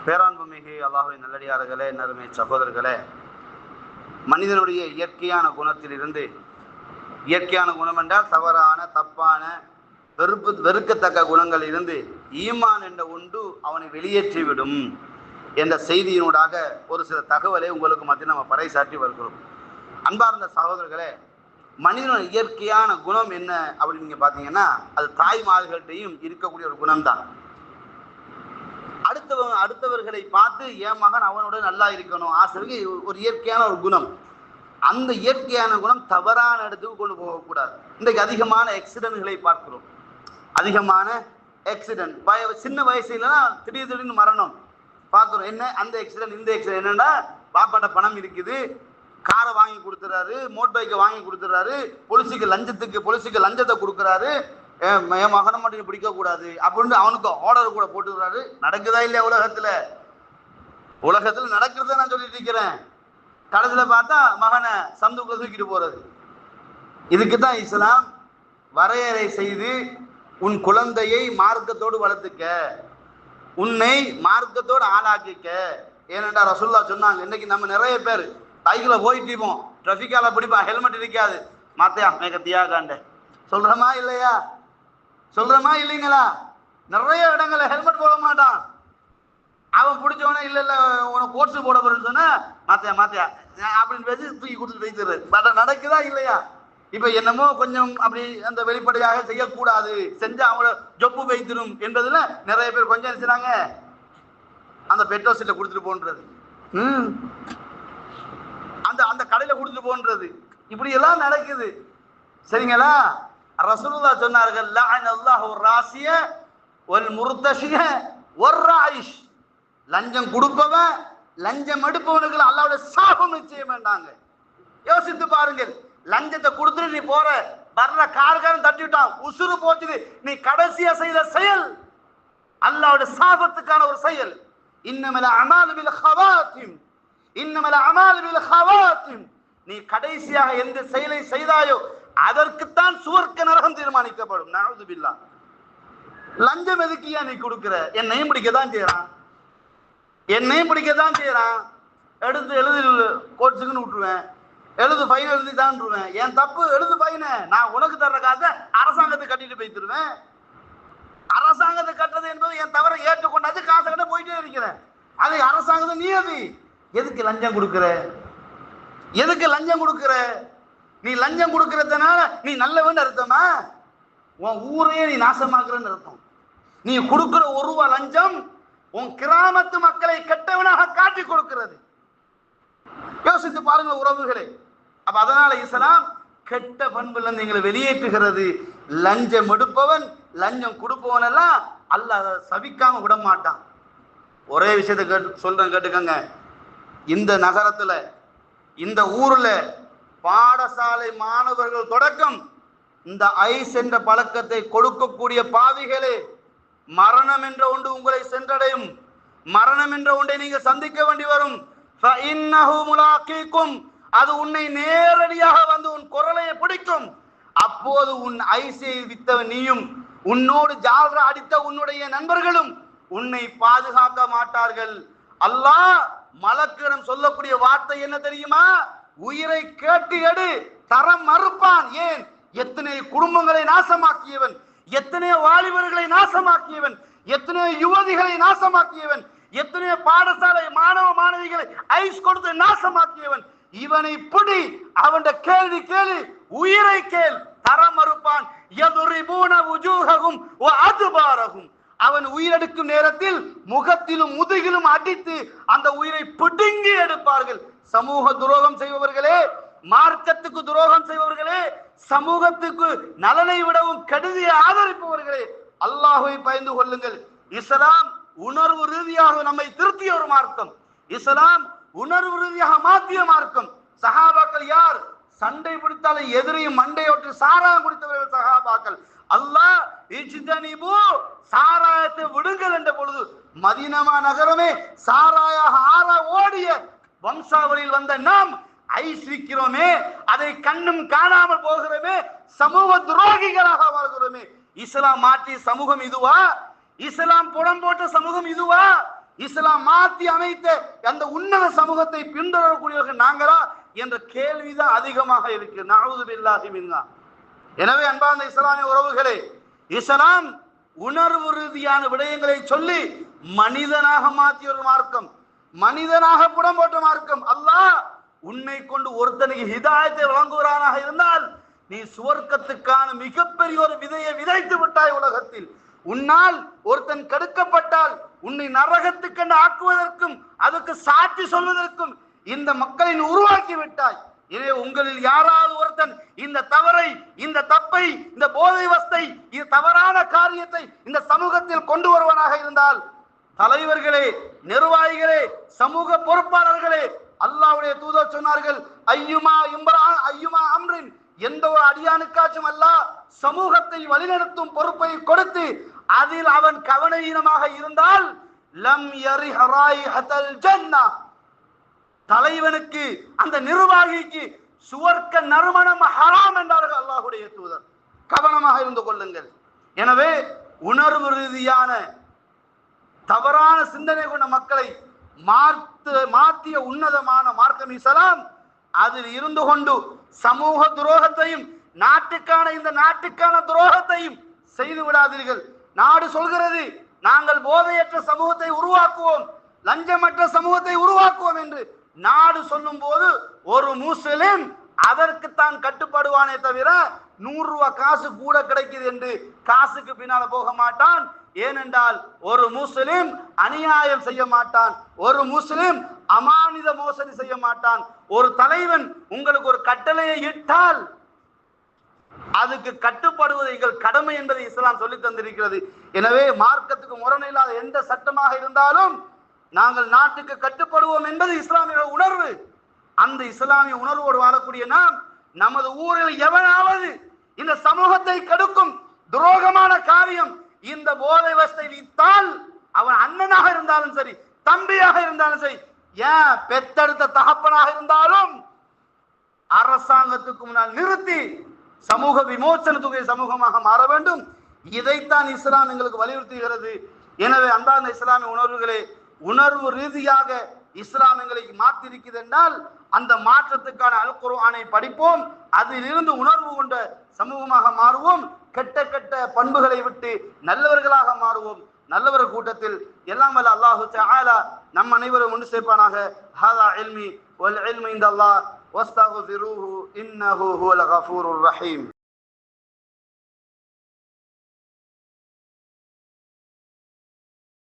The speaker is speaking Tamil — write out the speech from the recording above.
பேரான்புமிகு அல்லாஹ்வின் நல்லடியார்களே, நறுமை சகோதரர்களே, மனிதனுடைய இயற்கையான குணத்திலிருந்து, இயற்கையான குணம் என்றால் தவறான தப்பான வெறுக்கத்தக்க குணங்கள் இருந்து ஈமான் என்ற ஒன்று அவனை வெளியேற்றிவிடும் என்ற செய்தியினூடாக ஒரு சில தகவலை உங்களுக்கு மத்தியில் நம்ம பறைசாற்றி வருகிறோம். அன்பார்ந்த சகோதரர்களே, மனிதனுடைய இயற்கையான குணம் என்ன அப்படின்னு நீங்க பார்த்தீங்கன்னா, அது தாய்மார்கள்ட்டையும் இருக்கக்கூடிய ஒரு குணம்தான். அடுத்தவர்களை பார்த்து என் மகன் அவனோட நல்லா இருக்கணும் ஆசைக்கு ஒரு இயற்கையான ஒரு குணம். அந்த இயற்கையான குணம் தவறான இடத்துக்கு கொண்டு போகக்கூடாது. இன்றைக்கு அதிகமான ஆக்சிடென்ட்களை பார்க்கிறோம். அதிகமான ஆக்சிடென்ட் சின்ன வயசுலாம் திடீர்னு மரணம் பார்க்கிறோம். என்ன அந்த ஆக்சிடென்ட் இந்த ஆக்சிடென்ட் என்னன்னா, பாப்பாட்ட பணம் இருக்குது, காரை வாங்கி கொடுத்துறாரு, மோட்டர் பைக்கை வாங்கி கொடுத்துறாரு, பொலிசுக்கு லஞ்சத்தை கொடுக்குறாரு, என் மகனை மட்டும் பிடிக்க கூடாது அப்படின்னு அவனுக்கு ஆர்டர் கூட போட்டுக்கிறாரு. நடக்குதா இல்லையா? உலகத்துல நடக்கிறத நான் சொல்லிட்டு இருக்கிறேன். கடைசியில பார்த்தா மகனை சந்துக்குள்ள தூக்கிட்டு போறது. இதுக்குதான் இஸ்லாம் வரையறை செய்து, உன் குழந்தையை மார்க்கத்தோடு வளர்த்துக்க, உன்னை மார்க்கத்தோடு ஆளாக்கிக்க. ஏனென்றா ரசூலுல்லாஹ் சொன்னாங்க, இன்னைக்கு நம்ம நிறைய பேர் பைக்ல போயிட்டு இருப்போம், டிராபிக்கால பிடிப்பா, ஹெல்மெட் இருக்காது, மாத்தையா மேகத்தியா காண்ட சொல்றமா இல்லையா? சொல்றமா இல்லைங்களா? நிறைய இடங்கள்ல ஹெல்மெட் போட மாட்டான். அவன் பிடிச்சவன இல்ல உனக்கு கோட்ஸ் போட போறேன்னு சொன்னா மாத்தியா அப்படின்னு பேசி தூக்கி கொடுத்துட்டு வைக்கிறது. நடக்குதா இல்லையா? இப்ப என்னமோ கொஞ்சம் அப்படி அந்த வெளிப்படையாக செய்யக்கூடாது, செஞ்சா அவங்கள ஜொப்பு வைத்திரும் என்பதுல நிறைய பேர் கொஞ்சம் நினைச்சாங்க அந்த பெட்ரோல் சீட்டை கொடுத்துட்டு போன்றது, அந்த கடையில கொடுத்துட்டு போன்றது, இப்படி எல்லாம் நடக்குது. சரிங்களா? ரசூலுல்லாஹ் சொன்னார்கள், லஅனல்லாஹு ராசிய வல் முர்தஷிய வர்ராயிஷ். லஞ்சம் கொடுப்பவன் லஞ்சம் எடுப்பவனுக்கு அல்லாஹ்வுடைய சாபம் நிச்சயம் வேண்டாங்க. யோசித்து பாருங்கள். லஞ்சத்தை கொடுத்துட்டு நீ போற, வர்ற கார்காரன் தட்டி விட்டான், உசுறு போச்சுது, நீ கடைசியா செய்த செயல் அல்லாஹ்வுடைய சாபத்துக்கான ஒரு செயல். இன்னமல் அமாலு பில் ஹவாத்திம், இன்னமல் அமாலு பில் ஹவாத்திம். நீ கடைசியாக எந்த செயலை செய்தாயோ அதற்குத்தான் சுவர்க்க நரகம் தீர்மானிக்கப்படும். நஅூது பில்லாஹ். லஞ்சம் எதுக்கியா நீ கொடுக்கிற? என்னையும் பிடிக்கதான் செய்யறான், எடுத்து எழுதி கோட்ஸுக்குன்னு விட்டுருவேன், எழுது ஃபைன் எழுதி தான், என் தப்பு, எழுது ஃபைன, நான் உனக்கு தர்ற காசை அரசாங்கத்தை கட்டிட்டு போய்த்துருவேன். அரசாங்கத்தை கட்டுறது என்பது என் தவறை ஏற்றுக்கொண்டாச்சு, காசை கட்ட போயிட்டே இருக்கிறேன். அது அரசாங்கத்தை நியதி. எதுக்கு லஞ்சம் கொடுக்கிற? எதுக்கு லஞ்சம் கொடுக்கிற? நீ லஞ்சம் கொடுக்கறதுனால நீ நல்லவன் அர்த்தமா? உன் ஊரையே நீ நாசமாக்குறன்னு அர்த்தம். நீ கொடுக்கிற ஒரு ரூபா லஞ்சம் உன் கிராமத்து மக்களை கெட்டவனாக காட்டி கொடுக்கிறது. யோசித்து பாருங்க உறவுகளே. அப்ப அதனால இஸ்லாம் கெட்ட பண்புல நீங்களை வெளியேற்றுகிறது. லஞ்சம் எடுப்பவன் லஞ்சம் கொடுப்பவன் எல்லாம் அல்லாஹ் சபிக்காம விட மாட்டான். ஒரே விஷயத்தை சொல்றேன், கேட்டுக்கங்க. இந்த நகரத்துல, இந்த ஊர்ல பாடசாலை மாணவர்கள் தொடக்கம் இந்த ஐஸ் என்ற பழக்கத்தை கொடுக்கக்கூடிய பாவிகளே, மரணம் என்ற ஒன்று உங்களை சென்றடையும். மரணம் என்ற ஒன்றை நீங்க சந்திக்க வேண்டி வரும். அது உன்னை நேரடியாக வந்து உன் குரலையை பிடிக்கும். அப்போது உன் ஐஸை வித்தவன் நீயும், உன்னோடு ஜால்ரா அடித்த உன்னுடைய நண்பர்களும் உன்னை பாதுகாக்க மாட்டார்கள். அல்லாஹ் மலக்கிடம் சொல்லக்கூடிய வார்த்தை என்ன தெரியுமா? உயிரை கேட்டு எடு, தரம் மறுப்பான். ஏன்? எத்தனை குடும்பங்களை நாசமாக்கியவன், எத்தனையோ வாலிபர்களை நாசமாக்கியவன், எத்தனையோ யுவதிகளை நாசமாக்கியவன், எத்தனையோ பாடசாலை மாணவ மாணவிகளை ஐஸ் கொடுத்து நாசமாக்கியவன். இவனை பிடி, அவன் கேள்வி கேளு, உயிரை கேள், தரம் மறுப்பான். அவன் உயிரெடுக்கும் நேரத்தில் முகத்திலும் முதுகிலும் அடித்து அந்த உயிரை பிடுங்கி எடுப்பார்கள். சமூக துரோகம் செய்பவர்களே, மார்க்கத்துக்கு துரோகம் செய்பவர்களே, சமூகத்துக்கு நலனை விடவும் கெடுதியை ஆதரிப்பவர்களே, அல்லாஹ்வை பயந்து கொள்ளுங்கள். இஸ்லாம் உணர்வு ரீதியாக நம்மை திருத்திய ஒரு மார்க்கம். இஸ்லாம் உணர்வு ரீதியாக மாற்றிய மார்க்கம். சஹாபாக்கள் யார்? சண்டை பிடித்தாலும் எதிரையும் மண்டையோட்டு சாராயம் குடித்தவர்கள் சஹாபாக்கள். அல்லாஹ் இஜ்தனிபு, சாராயத்தை விடுங்கள் என்ற பொழுது மதீனா நகரமே சாராயாக ஆற ஓடிய வம்சாவளியில் வந்த நாம் ஐஸ் விக்கிறோமே, அதை கண்ணும் காணாமல் போகிறோமே, சமூக துரோகிகளாக வாழ்கிறோமே. இஸ்லாம் மாற்றிய சமூகம் இதுவா? இஸ்லாம் புடம் போட்ட சமூகம் இதுவா? இஸ்லாம் மாற்றி அமைத்த அந்த உன்னத சமூகத்தை பின்தொடரக்கூடியவர்கள் நாங்களா என்ற கேள்விதான் அதிகமாக இருக்கு. நஊது பில்லாஹி மின்ஹா. எனவே அன்பார்ந்த இஸ்லாமிய உறவுகளே, இஸ்லாம் உணர்வு ரீதியான விடயங்களை சொல்லி மனிதனாக மாற்றிய ஒரு மார்க்கம், மனிதனாக புடம் போட்ட மார்க்கம். அல்லாஹ் உன்னை கொண்டு ஒருத்தனுக்கு ஹிதாயத்தை வழங்குகிறானாக இருந்தால் நீ சுவர்க்கத்துக்கான மிகப்பெரிய ஒரு விதையை விதைத்து விட்டாய் உலகத்தில். உன்னால் ஒருத்தன் கெடுக்கப்பட்டால் உன்னை நரகத்துக்கு ஆக்குவதற்கும் அதுக்கு சாட்சி சொல்வதற்கும் இந்த மக்களை உருவாக்கி விட்டாய். எனவே உங்களில் யாராவது ஒருத்தன் இந்த தவறை, இந்த தப்பை, இந்த போதை வஸ்தை, இந்த தவறான காரியத்தை இந்த சமூகத்தில் கொண்டு வருவனாக இருந்தால், தலைவர்களே, நிர்வாகிகளே, சமூக பொறுப்பாளர்களே, அல்லாஹ்வுடைய தூதர் சொன்னார்கள், ஐயுமா அம்ரின், எந்த ஒரு அடியானுக்காச்சும் அல்லாஹ் சமூகத்தை வழிநடத்தும் பொறுப்பை கொடுத்து அதில் அவன் கவனஈனமாக இருந்தால் லம் யரிஹ ராயிஹத்தல் ஜன்னah, தலைவனுக்கு, அந்த நிர்வாகிக்கு சுவர்க்க நறுமணம் ஹராம் என்றார்கள் அல்லாஹ்வுடைய தூதர். கவனமாக இருந்து கொள்ளுங்கள். எனவே உணர்வு ரீதியான தவறான சிந்தனை கொண்ட மக்களை மாற்றிய உன்னதமான மார்க்கம் இஸ்லாம். அதில் இருந்து கொண்டு சமூக துரோகத்தையும் இந்த நாட்டுக்கான துரோகத்தையும் செய்து விடாதீர்கள். நாடு சொல்கிறது நாங்கள் போதையற்ற சமூகத்தை உருவாக்குவோம், லஞ்சமற்ற சமூகத்தை உருவாக்குவோம் என்று. நாடு சொல்லும் போது ஒரு முஸ்லிம் அதற்கு தான் கட்டுப்படுவானே தவிர 100 ரூபாய் காசு கூட கிடைக்குது என்று காசுக்கு பின்னால போக மாட்டான். ஏனென்றால் ஒரு முஸ்லிம் அநியாயம் செய்ய மாட்டான், ஒரு முஸ்லிம் அமானித மோசடி செய்ய மாட்டான். ஒரு தலைவன் உங்களுக்கு ஒரு கட்டளையை இட்டால் அதுக்கு கட்டுப்படுவது எங்கள் கடமை என்பதை இஸ்லாம் சொல்லி தந்திருக்கிறது. எனவே மார்க்கத்துக்கு முரணில்லாத எந்த சட்டமாக இருந்தாலும் நாங்கள் நாட்டுக்கு கட்டுப்படுவோம் என்பது இஸ்லாமிய உணர்வு. அந்த இஸ்லாமிய உணர்வோடு வாழக்கூடிய நாம், நமது ஊரில் எவனாவது இந்த சமூகத்தை கெடுக்கும் துரோகமான காரியம், இந்த போதை வஸ்தை வித்தால், அவன் அண்ணனாக இருந்தாலும் சரி, தம்பியாக இருந்தாலும் சரி, ஏன் பெத்தெடுத்த தகப்பனாக இருந்தாலும் அரசாங்கத்துக்கு முன்னால் நிறுத்தி சமூக விமோசனத்துக்கு சமூகமாக மாற வேண்டும். இதைத்தான் இஸ்லாம் எங்களுக்கு வலியுறுத்துகிறது. எனவே அன்பார்ந்த இஸ்லாமிய உணர்வுகளே, உணர்வு ரீதியாக இஸ்லாம் எங்களை மாற்றி இருக்கிறது என்றால் அந்த மாற்றத்துக்கான அல் குர்ஆனை படிப்போம், அதில் இருந்து உணர்வு கொண்ட சமூகமாக மாறுவோம், கெட்ட கெட்ட பண்புகளை விட்டு நல்லவர்களாக மாறுவோம். நல்லவர் கூட்டத்தில் எல்லாம் வல்ல அல்லாஹு தஆலா நம் அனைவரும் ஒன்று சேர்ப்பானாக. ஹாதா இல்மி வல் இல்மு இன்தல்லாஹ் வஸ்தக்ஃபிரூஹு இன்னஹு ஹுவல் கஃபூருர் ரஹீம்.